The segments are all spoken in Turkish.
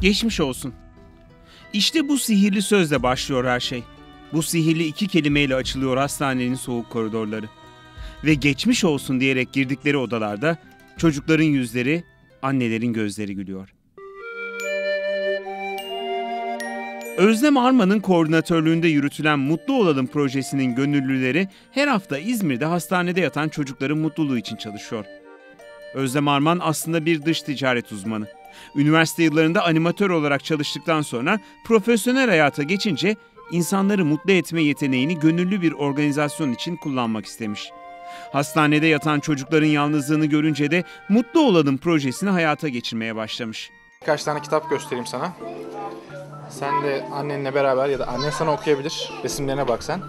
Geçmiş olsun. İşte bu sihirli sözle başlıyor her şey. Bu sihirli 2 kelimeyle açılıyor hastanenin soğuk koridorları. Ve geçmiş olsun diyerek girdikleri odalarda çocukların yüzleri, annelerin gözleri gülüyor. Özlem Arman'ın koordinatörlüğünde yürütülen Mutlu Olalım projesinin gönüllüleri her hafta İzmir'de hastanede yatan çocukların mutluluğu için çalışıyor. Özlem Arman aslında bir dış ticaret uzmanı. Üniversite yıllarında animatör olarak çalıştıktan sonra profesyonel hayata geçince insanları mutlu etme yeteneğini gönüllü bir organizasyon için kullanmak istemiş. Hastanede yatan çocukların yalnızlığını görünce de Mutlu Olalım projesini hayata geçirmeye başlamış. Birkaç tane kitap göstereyim sana. Sen de annenle beraber ya da annen sana okuyabilir. Resimlerine bak sen.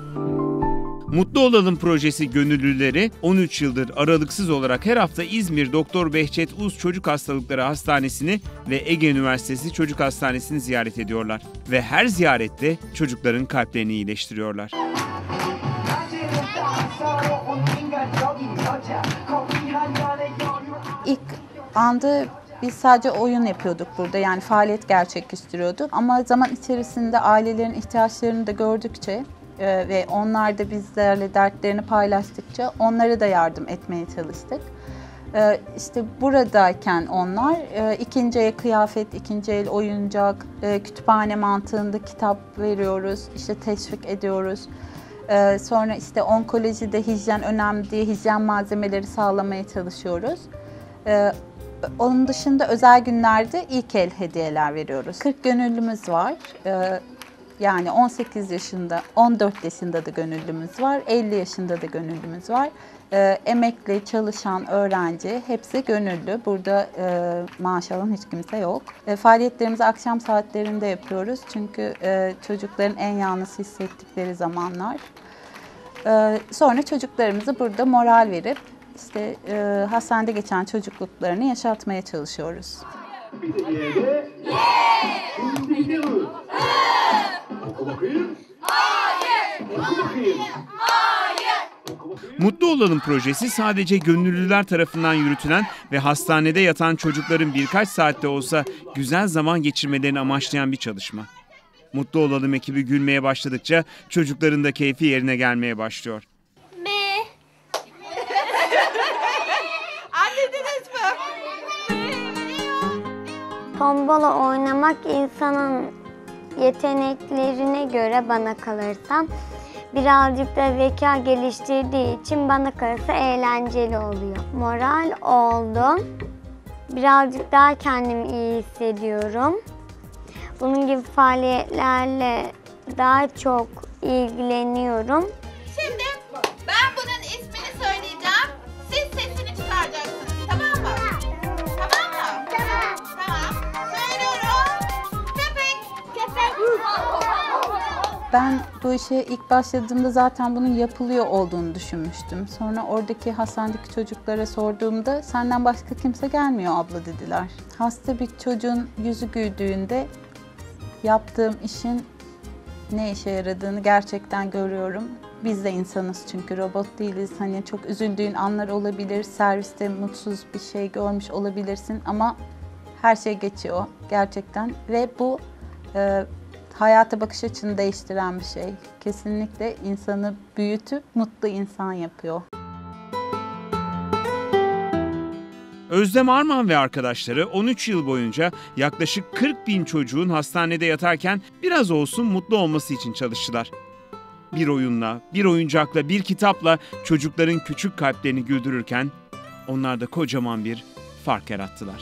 Mutlu Olalım projesi gönüllüleri 13 yıldır aralıksız olarak her hafta İzmir Doktor Behçet Uz Çocuk Hastalıkları Hastanesi'ni ve Ege Üniversitesi Çocuk Hastanesi'ni ziyaret ediyorlar. Ve her ziyarette çocukların kalplerini iyileştiriyorlar. İlk anda biz sadece oyun yapıyorduk burada, yani faaliyet gerçekleştiriyorduk. Ama zaman içerisinde ailelerin ihtiyaçlarını da gördükçe ve onlar da bizlerle dertlerini paylaştıkça onlara da yardım etmeye çalıştık. İşte buradayken onlar ikinci el kıyafet, ikinci el oyuncak, kütüphane mantığında kitap veriyoruz, işte teşvik ediyoruz. Sonra işte onkolojide hijyen önemli diye hijyen malzemeleri sağlamaya çalışıyoruz. Onun dışında özel günlerde ilk el hediyeler veriyoruz. 40 gönüllümüz var. Yani 18 yaşında, 14 yaşında da gönüllümüz var, 50 yaşında da gönüllümüz var. Emekli, çalışan, öğrenci hepsi gönüllü. Burada maaş alan hiç kimse yok. Faaliyetlerimizi akşam saatlerinde yapıyoruz. Çünkü çocukların en yalnız hissettikleri zamanlar. Sonra çocuklarımızı burada moral verip işte hastanede geçen çocukluklarını yaşatmaya çalışıyoruz. Mutlu Olalım projesi sadece gönüllüler tarafından yürütülen ve hastanede yatan çocukların birkaç saatte olsa güzel zaman geçirmelerini amaçlayan bir çalışma. Mutlu Olalım ekibi gülmeye başladıkça çocukların da keyfi yerine gelmeye başlıyor. Anladınız mı? Tombala oynamak insanın yeteneklerine göre bana kalırsa birazcık da zeka geliştirdiği için bana kalırsa eğlenceli oluyor. Moral oldum. Birazcık daha kendimi iyi hissediyorum. Bunun gibi faaliyetlerle daha çok ilgileniyorum. Şimdi ben bunun ismini söyleyeceğim. Siz sesini çıkaracaksınız. Tamam mı? Tamam mı? Tamam. Söylüyorum. Köpek. Ben bu işe ilk başladığımda zaten bunun yapılıyor olduğunu düşünmüştüm. Sonra oradaki hastanedeki çocuklara sorduğumda senden başka kimse gelmiyor abla dediler. Hasta bir çocuğun yüzü güldüğünde yaptığım işin ne işe yaradığını gerçekten görüyorum. Biz de insanız çünkü robot değiliz. Hani çok üzüldüğün anlar olabilir, serviste mutsuz bir şey görmüş olabilirsin ama her şey geçiyor gerçekten ve bu hayata bakış açını değiştiren bir şey. Kesinlikle insanı büyütüp mutlu insan yapıyor. Özlem Arman ve arkadaşları 13 yıl boyunca yaklaşık 40.000 çocuğun hastanede yatarken biraz olsun mutlu olması için çalıştılar. Bir oyunla, bir oyuncakla, bir kitapla çocukların küçük kalplerini güldürürken onlar da kocaman bir fark yarattılar.